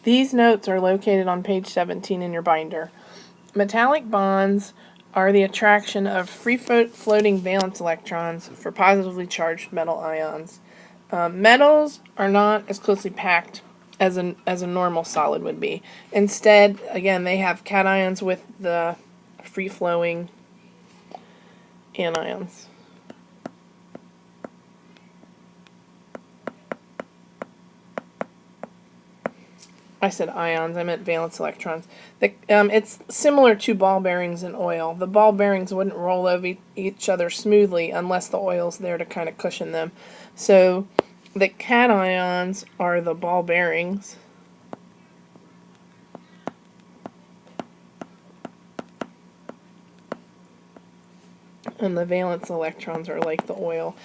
These notes are located on page 17 in your binder. Metallic bonds are the attraction of free-floating valence electrons for positively charged metal ions. Metals are not as closely packed as a normal solid would be. Instead, again, they have cations with the free-flowing anions. I said ions, I meant valence electrons. It's similar to ball bearings in oil. The ball bearings wouldn't roll over each other smoothly unless the oil's there to kind of cushion them. So the cations are the ball bearings. And the valence electrons are like the oil.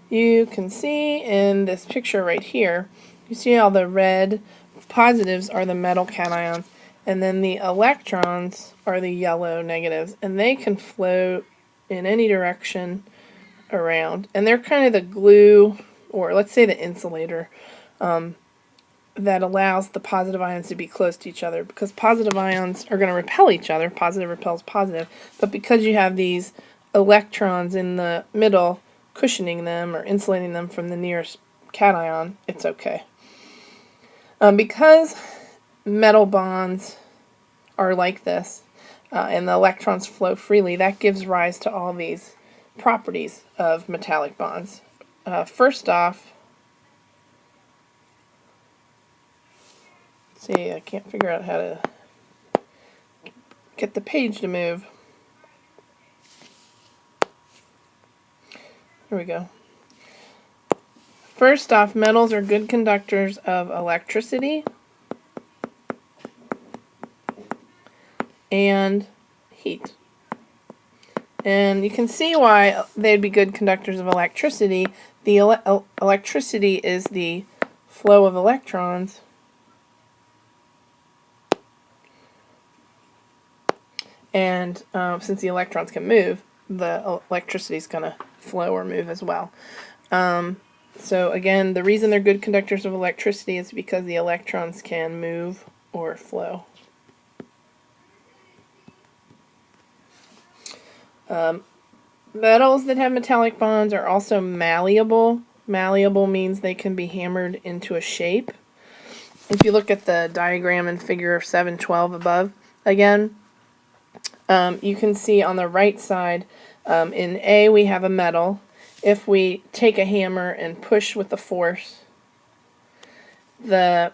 You can see in this picture right here, you see how the red positives are the metal cations, and then the electrons are the yellow negatives, and they can float in any direction around. And they're kind of the glue, or let's say the insulator, that allows the positive ions to be close to each other, because positive ions are going to repel each other. Positive repels positive, but because you have these electrons in the middle cushioning them or insulating them from the nearest cation, it's okay. Because metal bonds are like this, and the electrons flow freely, that gives rise to all these properties of metallic bonds. First off, see, I can't figure out how to get the page to move. Here we go. First off, metals are good conductors of electricity and heat. And you can see why they'd be good conductors of electricity. The electricity is the flow of electrons. And since the electrons can move, the electricity is going to flow or move as well. So again, the reason they're good conductors of electricity is because the electrons can move or flow. Metals that have metallic bonds are also malleable. Malleable means they can be hammered into a shape. If you look at the diagram in figure 712 above, again, you can see on the right side, in A we have a metal. If we take a hammer and push with the force, it's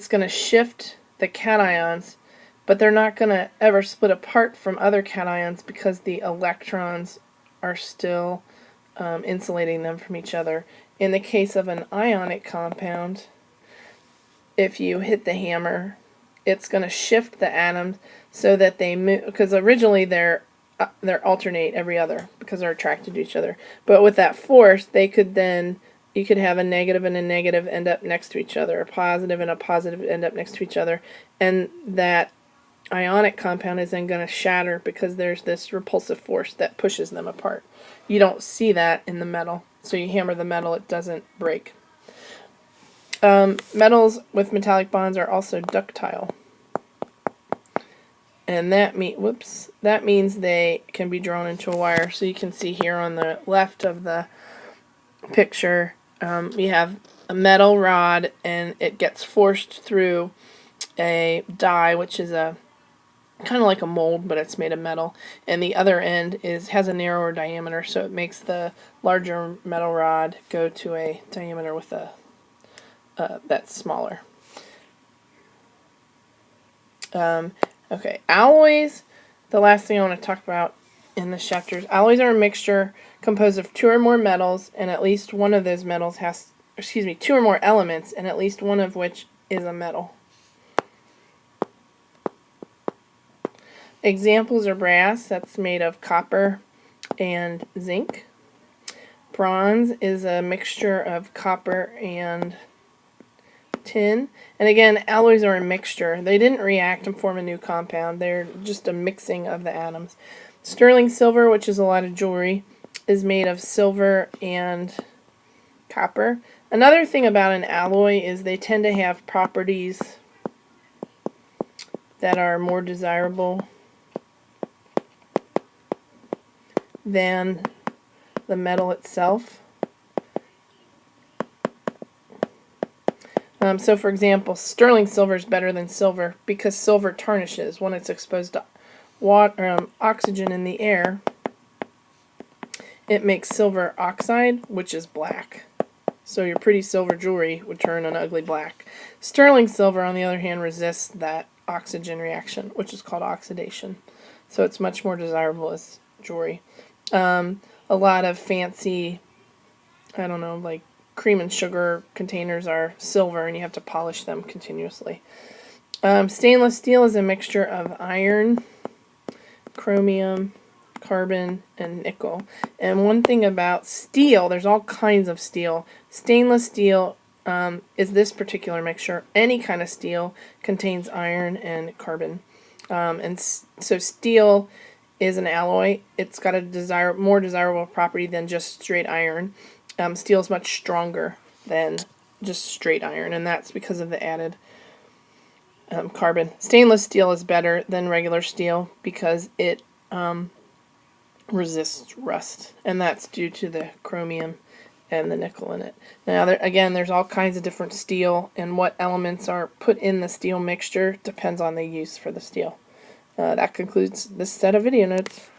going to shift the cations, but they're not going to ever split apart from other cations because the electrons are still insulating them from each other. In the case of an ionic compound, if you hit the hammer, it's going to shift the atoms so that they move, because originally they're alternate every other because they're attracted to each other. But with that force, you could have a negative and a negative end up next to each other, a positive and a positive end up next to each other, and that ionic compound is then going to shatter because there's this repulsive force that pushes them apart. You don't see that in the metal, so you hammer the metal, it doesn't break. Metals with metallic bonds are also ductile. And that means they can be drawn into a wire. So you can see here on the left of the picture, we have a metal rod, and it gets forced through a die, which is a kind of like a mold, but it's made of metal. And the other end has a narrower diameter, so it makes the larger metal rod go to a diameter with that's smaller. Okay, alloys, the last thing I want to talk about in this chapter is alloys are a mixture composed of two or more metals, and at least one of those metals two or more elements, and at least one of which is a metal. Examples are brass, that's made of copper and zinc. Bronze is a mixture of copper and tin. And again, alloys are a mixture. They didn't react and form a new compound. They're just a mixing of the atoms. Sterling silver, which is a lot of jewelry, is made of silver and copper. Another thing about an alloy is they tend to have properties that are more desirable than the metal itself. So for example, sterling silver is better than silver because silver tarnishes when it's exposed to water, oxygen in the air. It makes silver oxide, which is black. So your pretty silver jewelry would turn an ugly black. Sterling silver, on the other hand, resists that oxygen reaction, which is called oxidation. So it's much more desirable as jewelry. A lot of fancy, I don't know, like cream and sugar containers are silver, and you have to polish them continuously. Stainless steel is a mixture of iron, chromium, carbon, and nickel. And one thing about steel, there's all kinds of steel. Stainless steel is this particular mixture. Any kind of steel contains iron and carbon. So steel is an alloy. It's got a more desirable property than just straight iron. Steel is much stronger than just straight iron, and that's because of the added carbon. Stainless steel is better than regular steel because it resists rust, and that's due to the chromium and the nickel in it. Now, there's all kinds of different steel, and what elements are put in the steel mixture depends on the use for the steel. That concludes this set of video notes.